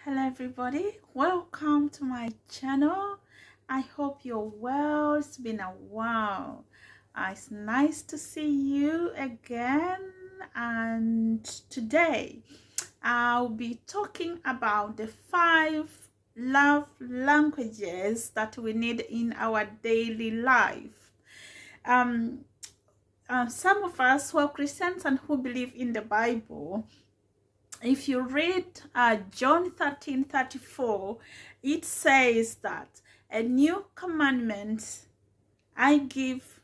Hello everybody, welcome to my channel. I hope you're well. It's been a while. It's nice to see you again, and today I'll be talking about the 5 love languages that we need in our daily life. Some of us who are Christians and who believe in the Bible, if you read John 13:34, it says that a new commandment I give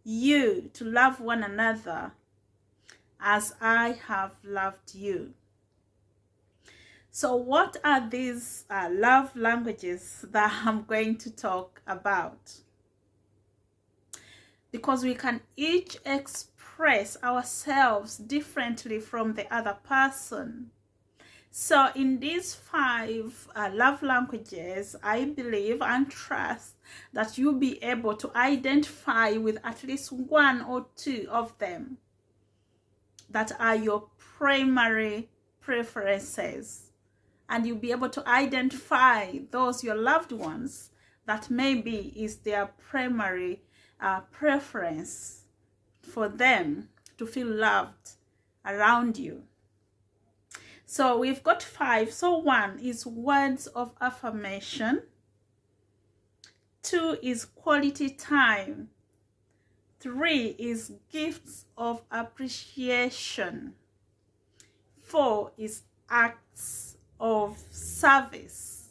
you, to love one another as I have loved you. So what are these love languages that I'm going to talk about? Because we can each express ourselves differently from the other person. So in these 5 love languages, I believe and trust that you'll be able to identify with at least 1 or 2 of them that are your primary preferences. And you'll be able to identify those your loved ones that maybe is their primary preference for them to feel loved around you. So we've got 5. So 1 is words of affirmation. 2 is quality time. 3 is gifts of appreciation. 4 is acts of service.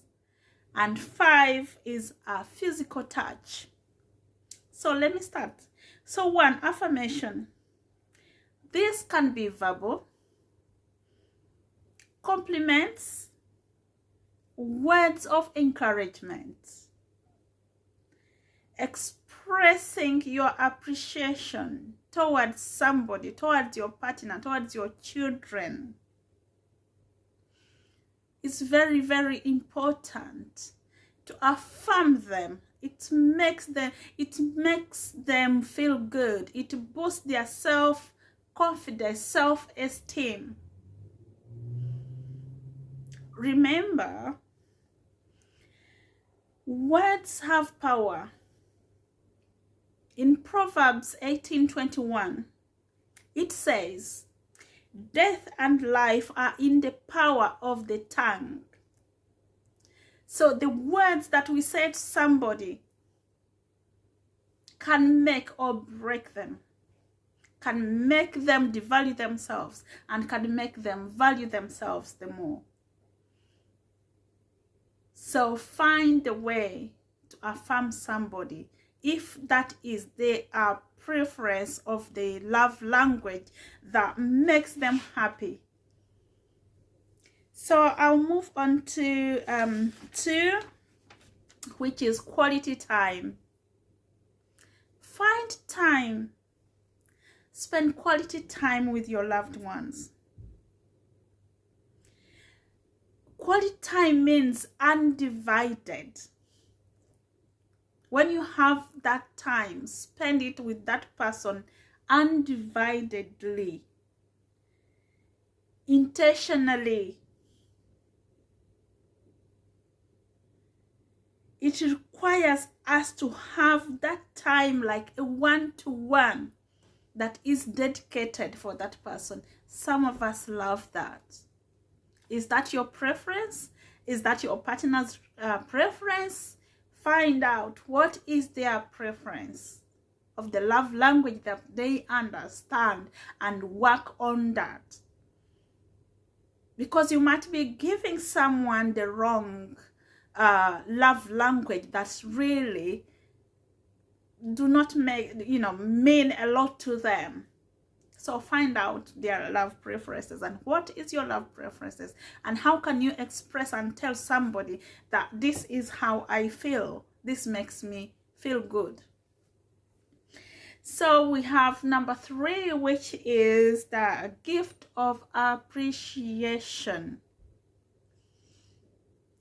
And 5 is a physical touch. So let me start. So 1, affirmation. This can be verbal, compliments, words of encouragement, expressing your appreciation towards somebody, towards your partner, towards your children. It's very, very important to affirm them. It makes them feel good. It boosts their self-confidence, self-esteem. Remember, words have power. In Proverbs 18:21, it says, death and life are in the power of the tongue. So the words that we say to somebody can make or break them, can make them devalue themselves, and can make them value themselves the more. So find a way to affirm somebody if that is their preference of the love language that makes them happy. So I'll move on to 2, which is quality time. Find time. Spend quality time with your loved ones. Quality time means undivided. When you have that time, spend it with that person undividedly, intentionally. It requires us to have that time like a one-to-one that is dedicated for that person. Some of us love that. Is that your preference? Is that your partner's preference? Find out what is their preference of the love language that they understand and work on that. Because you might be giving someone the wrong love language that's really do not mean a lot to them. So find out their love preferences and what is your love preferences, and how can you express and tell somebody that this is how I feel, this makes me feel good. So we have number 3, which is the gift of appreciation.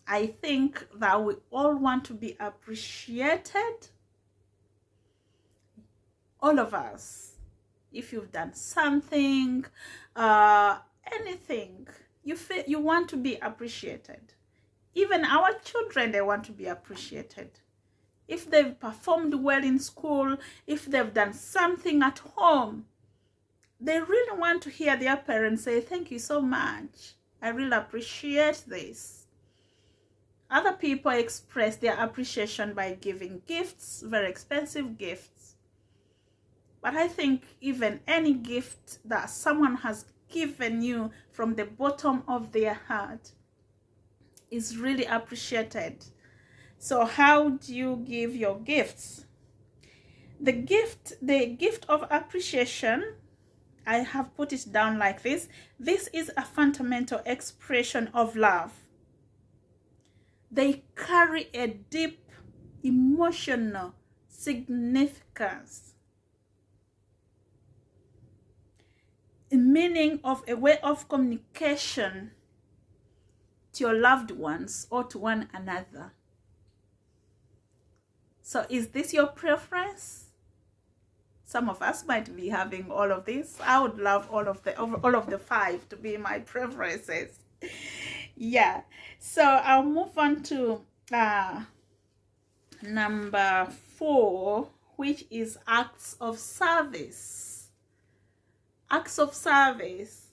I think that we all want to be appreciated. All of us. If you've done something, anything, you want to be appreciated. Even our children, they want to be appreciated. If they've performed well in school, if they've done something at home, they really want to hear their parents say, thank you so much. I really appreciate this. Other people express their appreciation by giving gifts, very expensive gifts. But I think even any gift that someone has given you from the bottom of their heart is really appreciated. So how do you give your gifts? The gift of appreciation, I have put it down like this. This is a fundamental expression of love. They carry a deep emotional significance, a meaning of a way of communication to your loved ones or to one another. So is this your preference? Some of us might be having all of this. I would love all of the 5 to be my preferences. Yeah. So I'll move on to number 4, which is acts of service. Acts of service.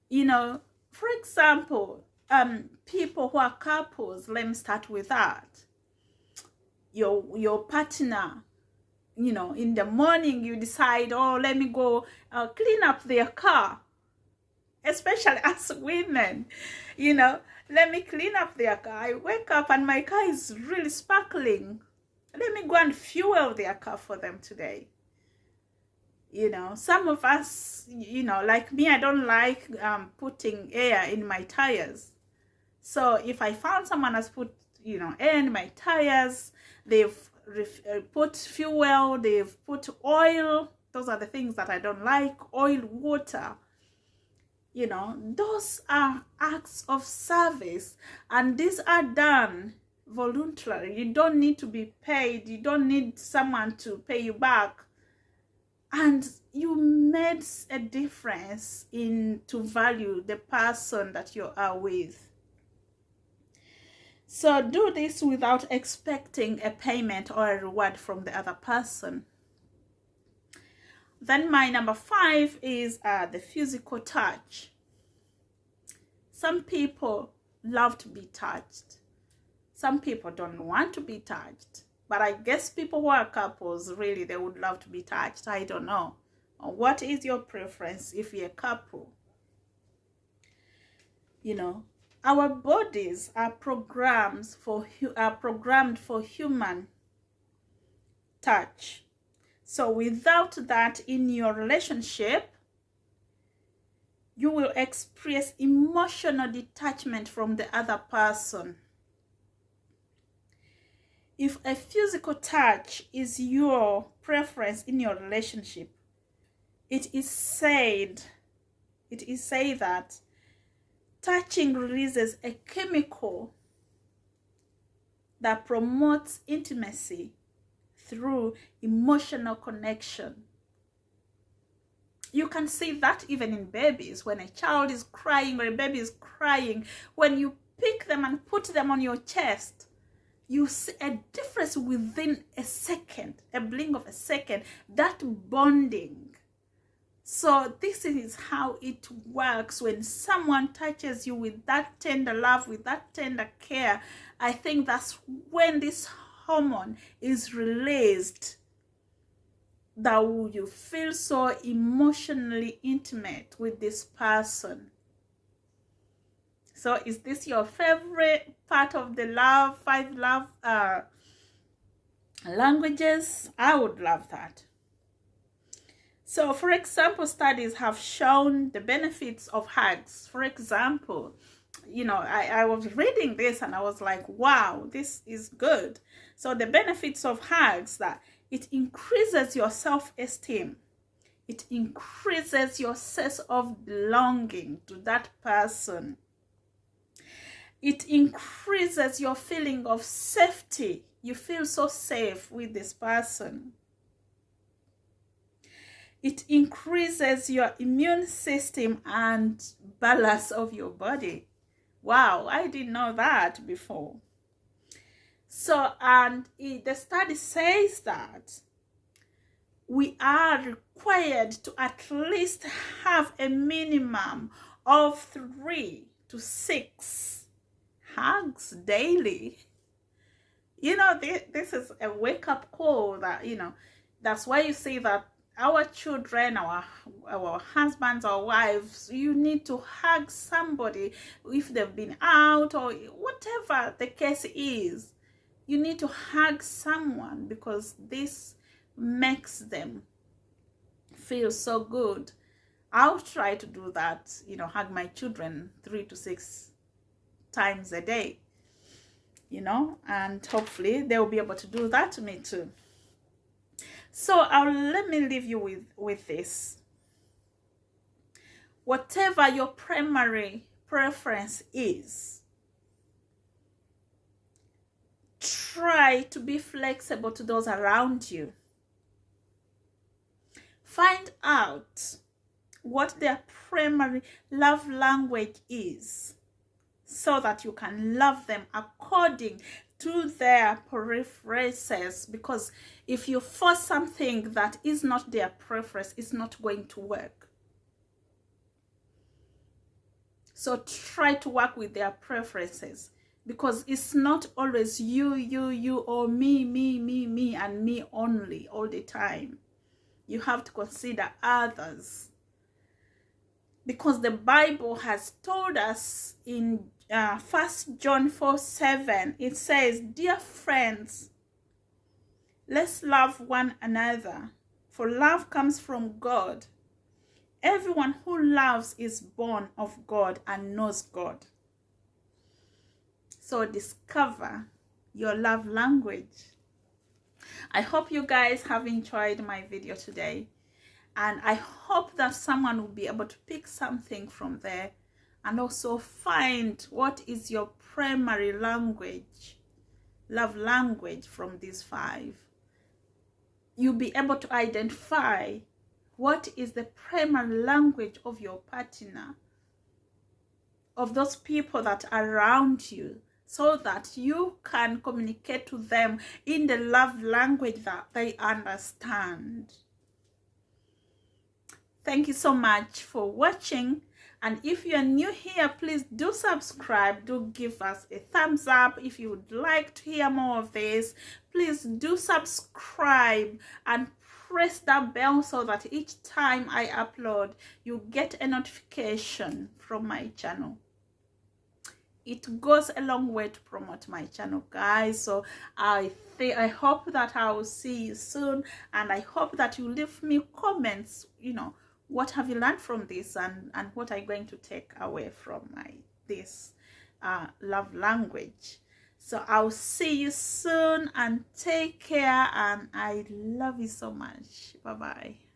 You know, for example, people who are couples, let me start with that. Your partner, you know, in the morning you decide, oh, let me go clean up their car. Especially as women, you know, let me clean up their car. I wake up and my car is really sparkling. Let me go and fuel their car for them today. You know, some of us, you know, like me, I don't like putting air in my tires. So if I found someone has put, you know, air in my tires, they've put fuel, they've put oil. Those are the things that I don't like. Oil, water. You know, those are acts of service, and these are done voluntarily. You don't need to be paid. You don't need someone to pay you back. And you made a difference to value the person that you are with. So do this without expecting a payment or a reward from the other person. Then my number 5 is the physical touch. Some people love to be touched. Some people don't want to be touched. But I guess people who are couples, really, they would love to be touched. I don't know. What is your preference if you're a couple? You know, our bodies are programmed for human touch. So without that in your relationship, you will experience emotional detachment from the other person. If a physical touch is your preference in your relationship, it is said that touching releases a chemical that promotes intimacy through emotional connection. You can see that even in babies. When a child is crying or a baby is crying, when you pick them and put them on your chest, you see a difference within a second, a blink of a second, that bonding. So this is how it works when someone touches you with that tender love, with that tender care. I think that's when this hormone is released, that you feel so emotionally intimate with this person. So is this your favorite part of the 5 love languages? I would love that. So for example, studies have shown the benefits of hugs. For example, you know, I was reading this and I was like, wow, this is good. So the benefits of hugs, that it increases your self-esteem. It increases your sense of belonging to that person. It increases your feeling of safety. You feel so safe with this person. It increases your immune system and balance of your body. Wow, I didn't know that before. So, and the study says that we are required to at least have a minimum of 3 to 6 hugs daily. You know, this is a wake-up call that, you know, that's why you see that our children, our husbands, our wives, you need to hug somebody if they've been out or whatever the case is. You need to hug someone because this makes them feel so good. I'll try to do that, you know, hug my children 3 to 6 times a day, you know, and hopefully they'll be able to do that to me too. So let me leave you with this. Whatever your primary preference is, try to be flexible to those around you. Find out what their primary love language is so that you can love them according to their preferences, because if you force something that is not their preference, it's not going to work. So try to work with their preferences, because it's not always you or me and me only all the time. You have to consider others, because the Bible has told us in 1 John 4:7, it says, "Dear friends, let's love one another, for love comes from God. Everyone who loves is born of God and knows God." So discover your love language. I hope you guys have enjoyed my video today, and I hope that someone will be able to pick something from there and also find what is your primary language, love language from these 5. You'll be able to identify what is the primary language of your partner, of those people that are around you, so that you can communicate to them in the love language that they understand. Thank you so much for watching. And if you're new here, please do subscribe. Do give us a thumbs up. If you would like to hear more of this, please do subscribe and press that bell so that each time I upload, you get a notification from my channel. It goes a long way to promote my channel, guys. So I hope that I will see you soon, and I hope that you leave me comments, you know, what have you learned from this, and what are you going to take away from this love language. So I'll see you soon, and take care, and I love you so much. Bye bye.